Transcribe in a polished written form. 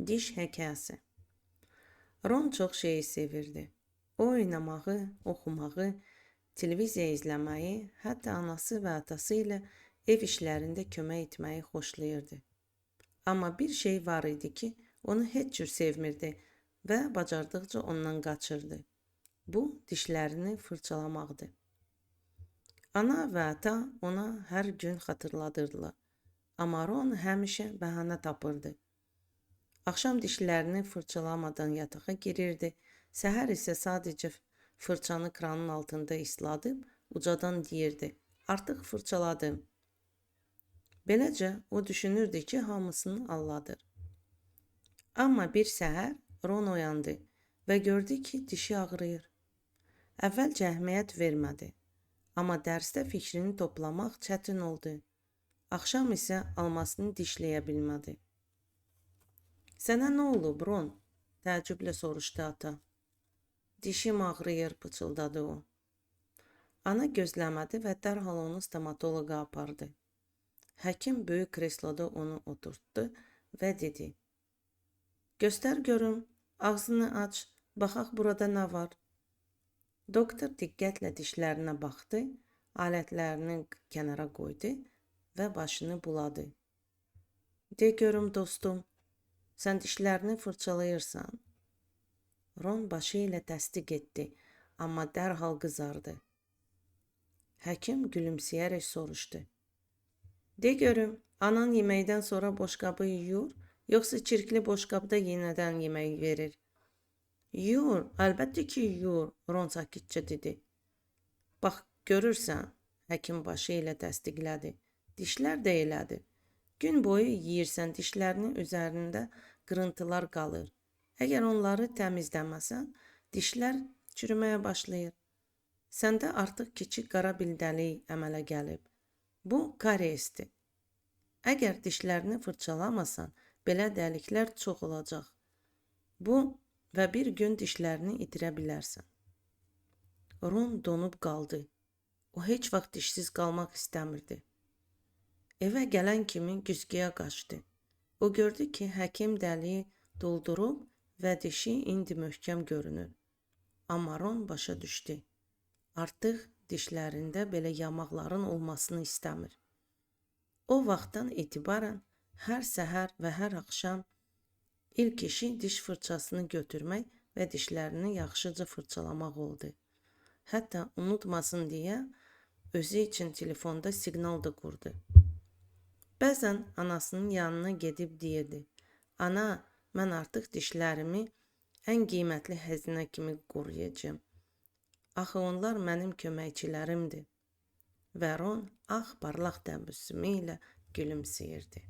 Diş hekayəsi. Ron çox şeyi sevirdi. Oynamağı, oxumağı, televiziya izləməyi, hətta anası və atası ilə ev işlərində kömək etməyi xoşlayırdı. Amma bir şey var idi ki, onu heç cür sevmirdi və bacardıqca ondan qaçırdı. Bu, dişlərini fırçalamaqdı. Ana və ata ona hər gün xatırladırdılar. Amma Ron həmişə bəhanə tapırdı. Axşam dişlərini fırçalamadan yatağa girirdi. Səhər isə sadəcə fırçanı kranın altında isladıb ucadan deyirdi: "Artıq fırçaladım." Beləcə o düşünürdü ki, hamısını anladır. Amma bir səhər Ron oyandı və gördü ki, dişi ağrıyır. Əvvəlcə əhəmiyyət vermədi. Amma dərsdə fikrini toplamaq çətin oldu. Axşam isə almasını dişləyə bilmədi. "Sənə nə olub, Ron?" təəccüblə soruşdu ata. "Dişim ağrıyır," pıçıldadı o. Ana gözləmədi və dərhal onu stomatoloqa apardı. Həkim böyük kresloda onu oturtdu və dedi: "Göstər görüm, ağzını aç, baxaq burada nə var." Doktor diqqətlə dişlərinə baxdı, alətlərini kənara qoydu və başını buladı. "De görüm dostum, sən dişlərini fırçalayırsan?" Ron başı ilə təsdiq etdi, amma dərhal qızardı. Həkim gülümsəyərək soruşdu: "De görüm, anan yeməkdən sonra boşqabı yuyur, yoxsa çirkli boşqabda yenidən yemək verir?" "Yuyur, əlbəttə ki, yuyur," Ron sakitcə dedi. "Bax, görürsən," həkim başı ilə təsdiqlədi. "Dişlər də elədir. Gün boyu yeyirsən, dişlərinin üzərində qırıntılar qalır. Əgər onları təmizləməsən, dişlər çürüməyə başlayır. Səndə artıq kiçik qara bildəlik əmələ gəlib. Bu kariesdir. Əgər dişlərini fırçalamasan, belə dəliklər çox olacaq. Bu və bir gün dişlərini itirə bilərsən." Ron donub qaldı. O heç vaxt dişsiz qalmaq istəmirdi. Evə gələn kimi güzgüyə qaçdı. O gördü ki, həkim dəliyi doldurub və dişi indi möhkəm görünür. Amma Ron başa düşdü. Artıq dişlərində belə yamaqların olmasını istəmir. O vaxtdan etibarən hər səhər və hər axşam ilk işi diş fırçasını götürmək və dişlərini yaxşıca fırçalamaq oldu. Hətta unutmasın deyə özü üçün telefonda siqnal da qurdu. Bəzən anasının yanına gedib deyirdi: "Ana, mən artıq dişlərimi ən qiymətli xəzinə kimi qoruyacağam. Axı onlar mənim köməkçilərimdir." Və Ron parlaq təbəssümü ilə gülümsəyirdi.